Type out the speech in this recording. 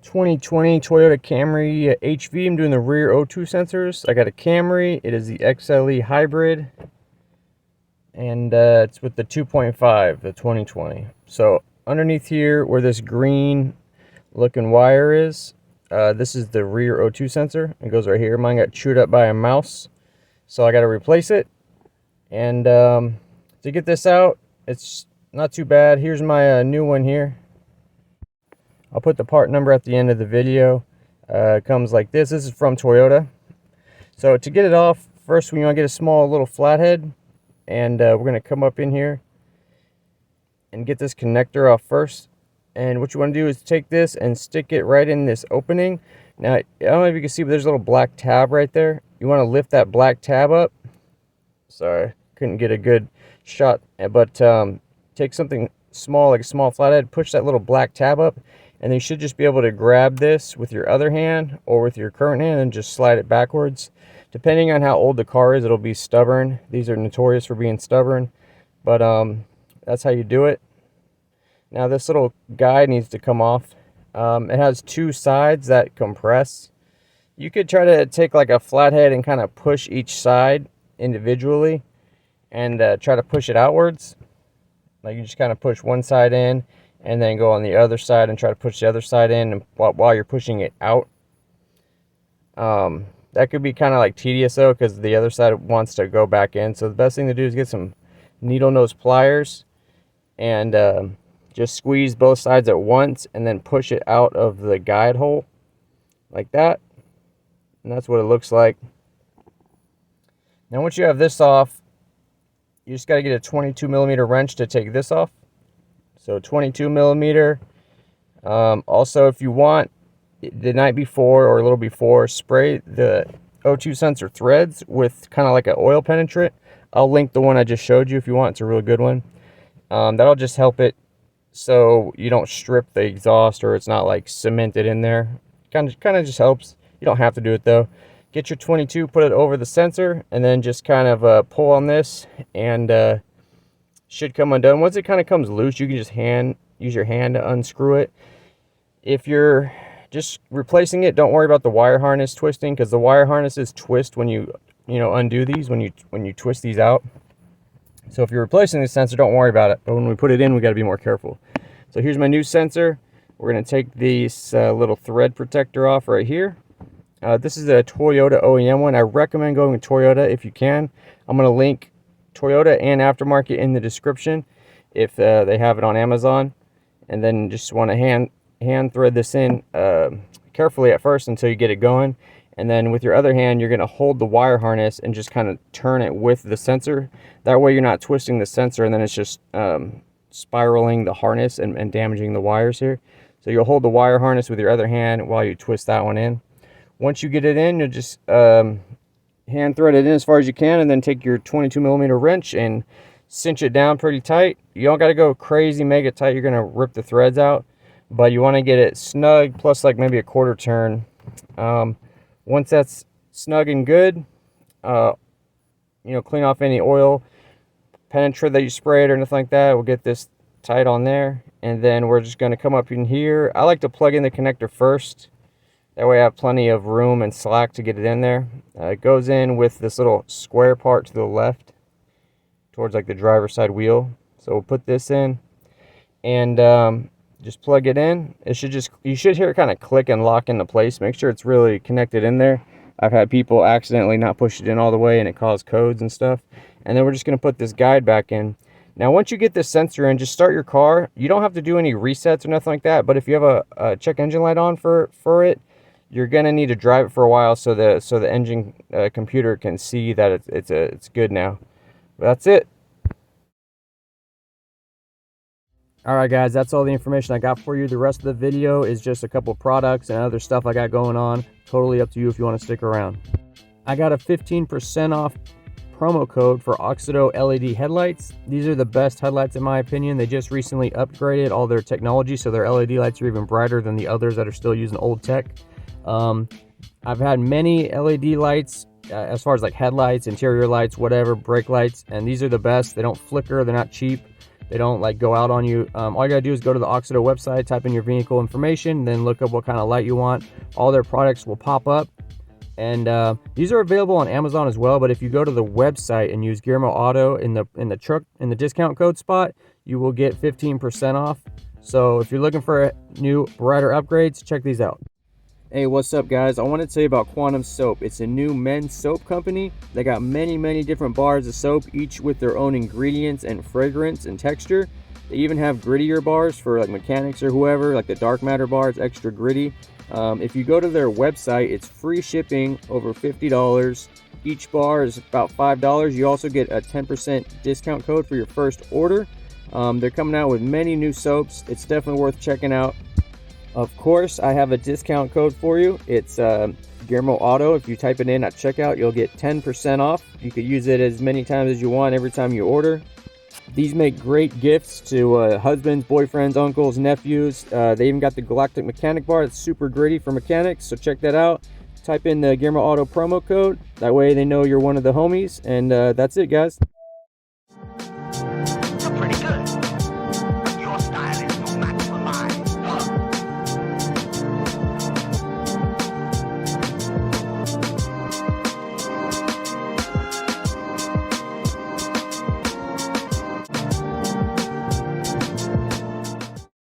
2020 Toyota Camry HV. I'm doing the rear O2 sensors. I got a Camry. It is the XLE hybrid, and it's with the 2.5, the 2020. So underneath here, where this green looking wire is, this is the rear O2 sensor. It goes right here. Mine got chewed up by a mouse, so I got to replace it. And to get this out, it's not too bad. Here's my new one here. I'll put the part number at the end of the video. It comes like this. This is from Toyota. So to get it off, first we want to get a small little flathead, and we're going to come up in here and get this connector off first. And what you want to do is take this and stick it right in this opening. Now, I don't know if you can see, but there's a little black tab right there. You want to lift that black tab up. Sorry, couldn't get a good shot, but take something small, like a small flathead, push that little black tab up, and you should just be able to grab this with your other hand or with your current hand and just slide it backwards. Depending on how old the car is, it'll be stubborn. These are notorious for being stubborn, but that's how you do it. Now this little guide needs to come off. It has two sides that compress. You could try to take like a flathead and kind of push each side individually and try to push it outwards. Like you just kind of push one side in and then go on the other side and try to push the other side in, and while you're pushing it out. That could be kind of like tedious though, because the other side wants to go back in. So the best thing to do is get some needle nose pliers and just squeeze both sides at once and then push it out of the guide hole like that. And that's what it looks like. Now once you have this off, you just got to get a 22 millimeter wrench to take this off. So 22 millimeter. Also, if you want, the night before or a little before, spray the O2 sensor threads with kind of like an oil penetrant. I'll link the one I just showed you if you want. It's a really good one. That'll just help it so you don't strip the exhaust or it's not like cemented in there. Kind of just helps. You don't have to do it though. Get your 22, put it over the sensor, and then just kind of pull on this, and should come undone. Once it kind of comes loose, you can just use your hand to unscrew it. If you're just replacing it, don't worry about the wire harness twisting, because the wire harnesses twist when you undo these, when you twist these out. So if you're replacing the sensor, don't worry about it. But when we put it in, we got to be more careful. So here's my new sensor. We're going to take this little thread protector off right here. This is a Toyota OEM one. I recommend going with Toyota if you can. I'm going to link Toyota and aftermarket in the description if they have it on Amazon. And then just want to hand thread this in carefully at first until you get it going. And then with your other hand, you're going to hold the wire harness and just kind of turn it with the sensor. That way you're not twisting the sensor and then it's just spiraling the harness and damaging the wires here. So you'll hold the wire harness with your other hand while you twist that one in. Once you get it in, you'll just hand thread it in as far as you can, and then take your 22 millimeter wrench and cinch it down pretty tight. You don't got to go crazy mega tight. You're going to rip the threads out, but you want to get it snug, plus like maybe a quarter turn. Once that's snug and good, clean off any oil, penetrate that you sprayed or anything like that. We'll get this tight on there, and then we're just going to come up in here. I like to plug in the connector first. That way I have plenty of room and slack to get it in there. It goes in with this little square part to the left towards like the driver's side wheel. So we'll put this in and just plug it in. You should hear it kind of click and lock into place. Make sure it's really connected in there. I've had people accidentally not push it in all the way and it caused codes and stuff. And then we're just going to put this guide back in. Now once you get this sensor in, just start your car. You don't have to do any resets or nothing like that, but if you have a check engine light on for it, you're gonna need to drive it for a while so the engine computer can see that it's good now. But that's it. All right, guys, that's all the information I got for you. The rest of the video is just a couple products and other stuff I got going on. Totally up to you if you want to stick around. I got a 15% off promo code for AUXITO LED headlights. These are the best headlights in my opinion. They just recently upgraded all their technology, so their LED lights are even brighter than the others that are still using old tech. I've had many LED lights as far as like headlights, interior lights, whatever, brake lights, and these are the best. They don't flicker, they're not cheap. They don't like go out on you. All you gotta do is go to the AUXITO website, type in your vehicle information, then look up what kind of light you want. All their products will pop up. And these are available on Amazon as well, but if you go to the website and use GearmoAuto in the discount code spot, you will get 15% off. So if you're looking for new brighter upgrades, check these out. Hey, what's up guys? I want to tell you about Quantum Soap. It's a new men's soap company. They got many different bars of soap, each with their own ingredients and fragrance and texture. They even have grittier bars for like mechanics or whoever, like the dark matter bar, it's extra gritty. If you go to their website, it's free shipping over $50. Each bar is about $5. You also get a 10% discount code for your first order. They're coming out with many new soaps. It's definitely worth checking out. Of course, I have a discount code for you. It's GearmoAuto. If you type it in at checkout, you'll get 10% off. You could use it as many times as you want every time you order. These make great gifts to husbands, boyfriends, uncles, nephews. They even got the Galactic Mechanic bar. It's super gritty for mechanics, so check that out. Type in the GearmoAuto promo code. That way they know you're one of the homies. And that's it, guys.